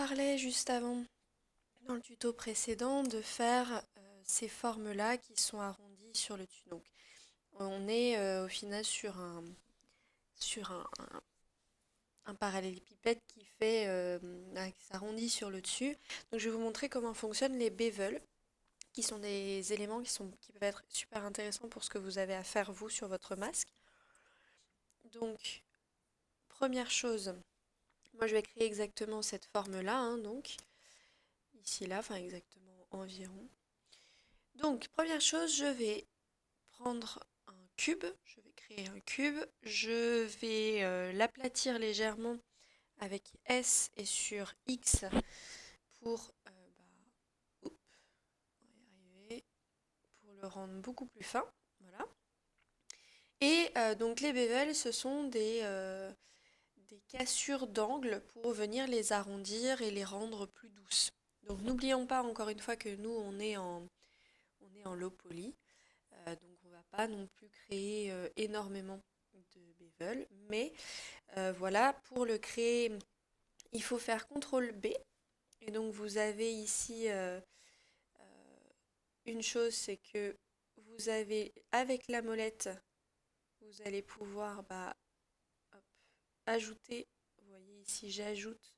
parlait juste avant, dans le tuto précédent, de faire ces formes-là qui sont arrondies sur le dessus. Donc, on est au final sur un parallélépipède qui s'arrondit sur le dessus. Donc, je vais vous montrer comment fonctionnent les bevels, qui sont des éléments qui peuvent être super intéressants pour ce que vous avez à faire vous sur votre masque. Donc, première chose, moi je vais créer exactement cette forme-là, hein, donc ici là, enfin exactement environ. Donc, première chose, je vais prendre un cube, je vais créer un cube, je vais l'aplatir légèrement avec S et sur X pour, oups, on va y arriver, pour le rendre beaucoup plus fin. Voilà. Et donc les bevels, ce sont des cassures d'angle pour venir les arrondir et les rendre plus douces. Donc n'oublions pas encore une fois que nous, on est en low poly. Donc on ne va pas non plus créer énormément de bevel, mais voilà, pour le créer, il faut faire CTRL B. Et donc vous avez ici une chose, c'est que vous avez, avec la molette, vous allez pouvoir hop, ajouter, vous voyez ici, j'ajoute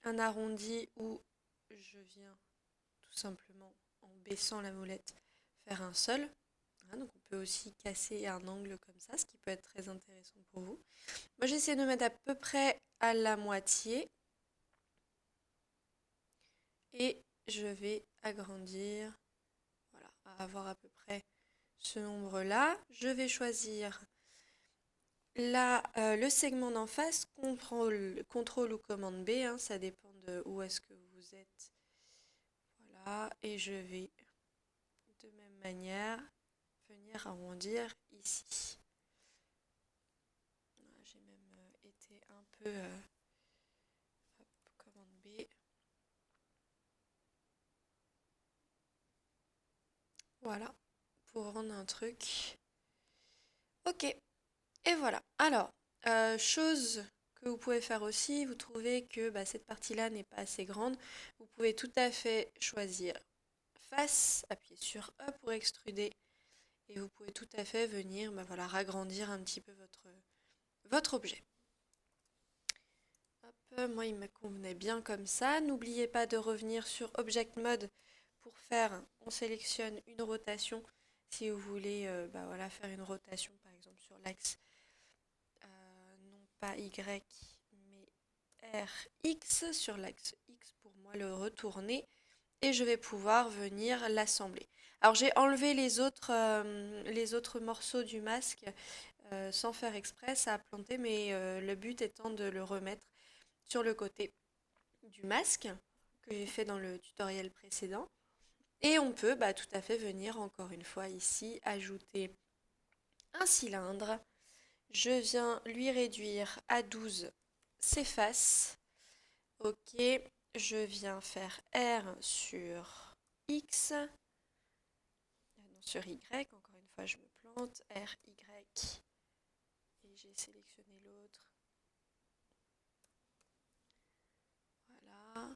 un arrondi où je viens tout simplement, en baissant la molette, faire un sol. Hein, donc on peut aussi casser un angle comme ça, ce qui peut être très intéressant pour vous. Moi j'essaie de mettre à peu près à la moitié et je vais agrandir, voilà, à avoir à peu près ce nombre-là. Je vais choisir là le segment d'en face, CTRL ou commande B, hein, ça dépend de où est-ce que vous êtes. Voilà, et je vais de même manière venir arrondir ici. Voilà, j'ai même été un peu hop, commande B. Voilà, pour rendre un truc. Ok, et voilà. Alors, chose que vous pouvez faire aussi, vous trouvez que cette partie-là n'est pas assez grande, vous pouvez tout à fait choisir face, appuyer sur E pour extruder, et vous pouvez tout à fait venir voilà, ragrandir un petit peu votre objet. Hop, moi, il me convenait bien comme ça. N'oubliez pas de revenir sur Object Mode pour faire, on sélectionne une rotation si vous voulez voilà, faire une rotation par exemple sur l'axe, non pas Y, mais RX, sur l'axe X pour moi le retourner et je vais pouvoir venir l'assembler. Alors j'ai enlevé les autres morceaux du masque sans faire exprès, ça a planté, mais le but étant de le remettre sur le côté du masque que j'ai fait dans le tutoriel précédent. Et on peut tout à fait venir encore une fois ici ajouter un cylindre. Je viens lui réduire à 12 ses faces. Ok, je viens faire R sur X, non, sur Y, encore une fois je me plante, R, Y, et j'ai sélectionné l'autre. Voilà.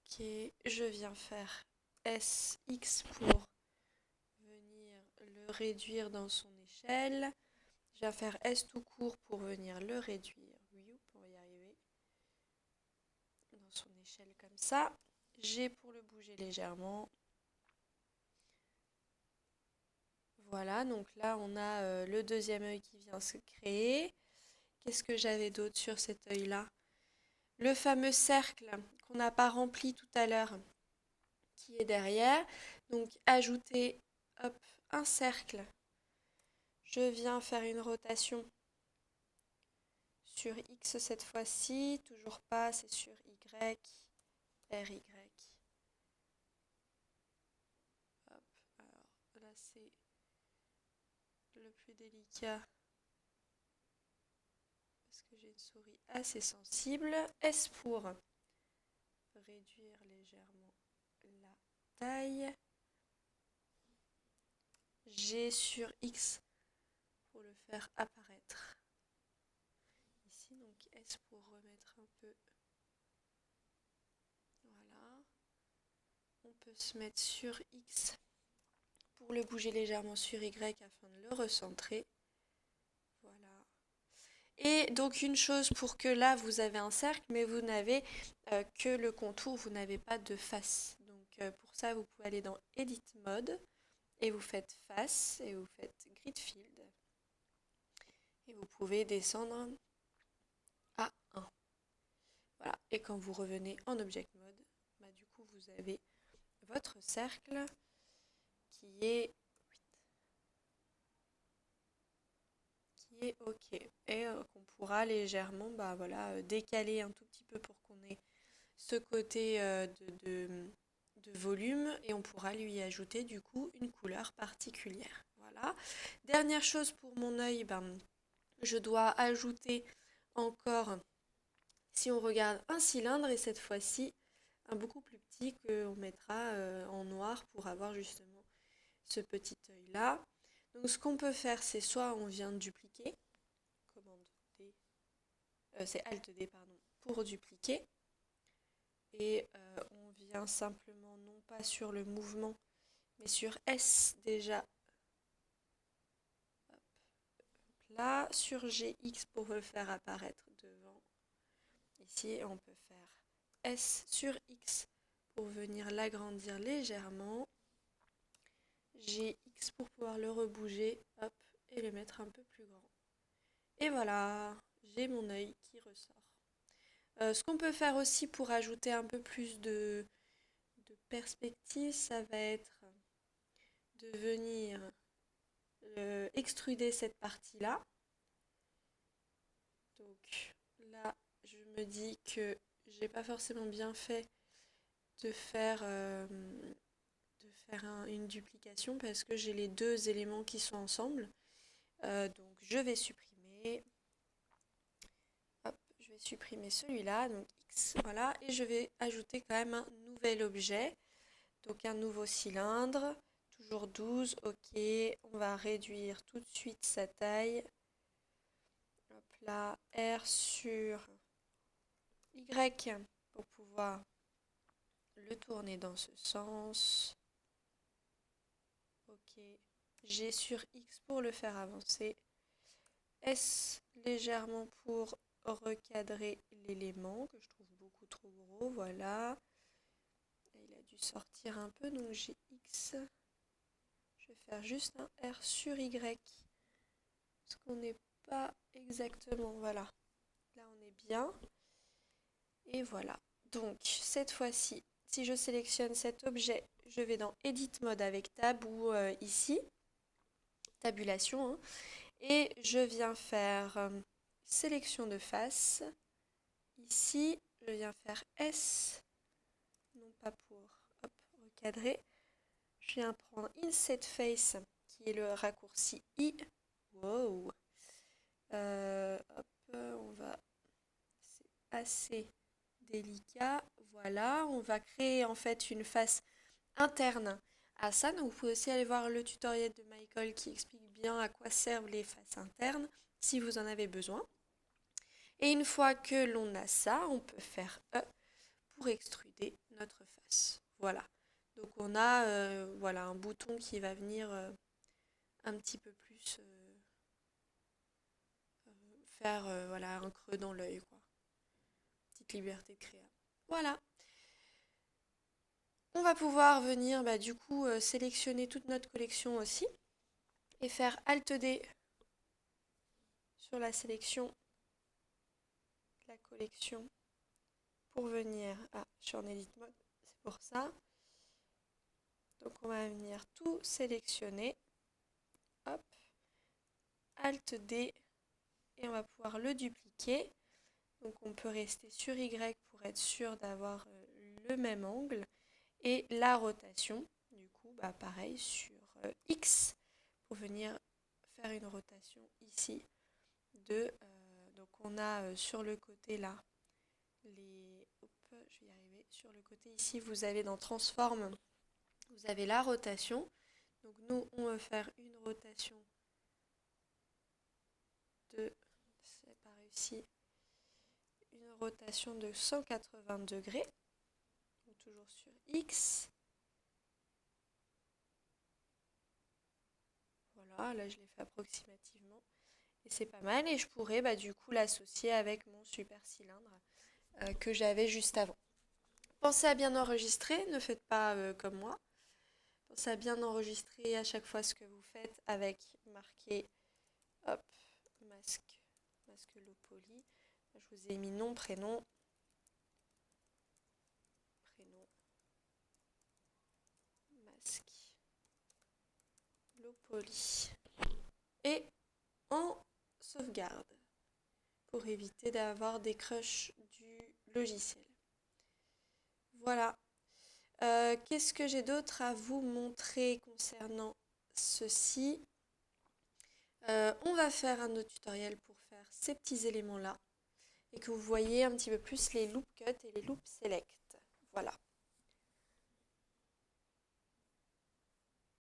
Ok, je viens faire SX pour venir le réduire dans son échelle. Je vais faire S tout court pour venir le réduire. Oui, on va y arriver. Dans son échelle comme ça. G pour le bouger légèrement. Voilà, donc là on a le deuxième œil qui vient se créer. Qu'est-ce que j'avais d'autre sur cet œil-là? Le fameux cercle qu'on n'a pas rempli tout à l'heure qui est derrière. Donc ajouter hop, un cercle. Je viens faire une rotation sur X cette fois-ci. Toujours pas, c'est sur Y, RY. Hop, alors là c'est le plus délicat parce que j'ai une souris assez sensible. S pour réduire légèrement la taille. G sur X pour le faire apparaître un peu. Voilà. On peut se mettre sur X pour le bouger légèrement sur Y afin de le recentrer. Voilà. Et donc une chose pour que là vous avez un cercle, mais vous n'avez que le contour, vous n'avez pas de face. Donc pour ça vous pouvez aller dans Edit Mode et vous faites face et vous faites Grid Field. Et vous pouvez descendre à 1. Voilà. Et quand vous revenez en Object Mode, bah, du coup vous avez votre cercle qui est OK. Et qu'on pourra légèrement décaler un tout petit peu pour qu'on ait ce côté de volume et on pourra lui ajouter du coup une couleur particulière. Voilà. Dernière chose pour mon œil, je dois ajouter encore, si on regarde un cylindre et cette fois-ci un beaucoup plus petit qu'on mettra en noir pour avoir justement ce petit œil là. Donc ce qu'on peut faire, c'est soit on vient de dupliquer, commande D, c'est Alt D pardon, pour dupliquer. Et on vient simplement, non pas sur le mouvement, mais sur S déjà. Hop, là, sur GX pour le faire apparaître devant. Ici, on peut faire S sur X pour venir l'agrandir légèrement. GX pour pouvoir le rebouger, hop, et le mettre un peu plus grand. Et voilà, j'ai mon œil qui ressort. Ce qu'on peut faire aussi pour ajouter un peu plus de perspective, ça va être de venir extruder cette partie-là. Donc là, je me dis que j'ai pas forcément bien fait de faire, une duplication parce que j'ai les deux éléments qui sont ensemble. Donc je vais supprimer. Hop, je vais supprimer celui-là, donc X, voilà, et je vais ajouter quand même un nouvel objet. Donc un nouveau cylindre, toujours 12, ok. On va réduire tout de suite sa taille. Hop là, R sur Y pour pouvoir le tourner dans ce sens. Ok. G sur X pour le faire avancer. S légèrement pour recadrer l'élément que je trouve beaucoup trop gros. Voilà. Il a dû sortir un peu, donc j'ai X. Je vais faire juste un R sur Y. Parce qu'on n'est pas exactement. Voilà. Là, on est bien. Et voilà. Donc, cette fois-ci, si je sélectionne cet objet, je vais dans Edit Mode avec Tab ou ici, tabulation. Hein, et je viens faire sélection de face. Ici, je viens faire S. Non pas pour recadrer. Je viens prendre Inset Face, qui est le raccourci I. Wow. Hop, on va... C'est assez délicat. Voilà, on va créer en fait une face interne à ça. Donc vous pouvez aussi aller voir le tutoriel de Michael qui explique bien à quoi servent les faces internes si vous en avez besoin. Et une fois que l'on a ça, on peut faire E pour extruder notre face. Voilà. Donc on a voilà, un bouton qui va venir un petit peu plus faire voilà, un creux dans l'œil, quoi. Petite liberté de créa. Voilà. On va pouvoir venir du coup sélectionner toute notre collection aussi et faire Alt D sur la sélection de la collection pour venir. Ah, je suis en Edit Mode, c'est pour ça. Donc on va venir tout sélectionner. Hop. Alt D et on va pouvoir le dupliquer. Donc on peut rester sur Y pour être sûr d'avoir le même angle. Et la rotation, du coup, pareil sur X pour venir faire une rotation ici de... donc on a sur le côté là, les... Hop, je vais y arriver. Sur le côté ici, vous avez dans Transform, vous avez la rotation. Donc nous, on va faire une rotation de... C'est pas réussi. Une rotation de 180 degrés, donc toujours sur X. Voilà, là je l'ai fait approximativement. Et c'est pas mal, et je pourrais du coup l'associer avec mon super cylindre que j'avais juste avant. Pensez à bien enregistrer, ne faites pas comme moi. Pensez à bien enregistrer à chaque fois ce que vous faites avec marqué, hop, masque low poly. Je vous ai mis nom, prénom, masque low poly. Et on sauvegarde pour éviter d'avoir des crushs du logiciel. Voilà. Qu'est-ce que j'ai d'autre à vous montrer concernant ceci? On va faire un autre tutoriel pour faire ces petits éléments-là et que vous voyez un petit peu plus les loop cut et les loop select. Voilà.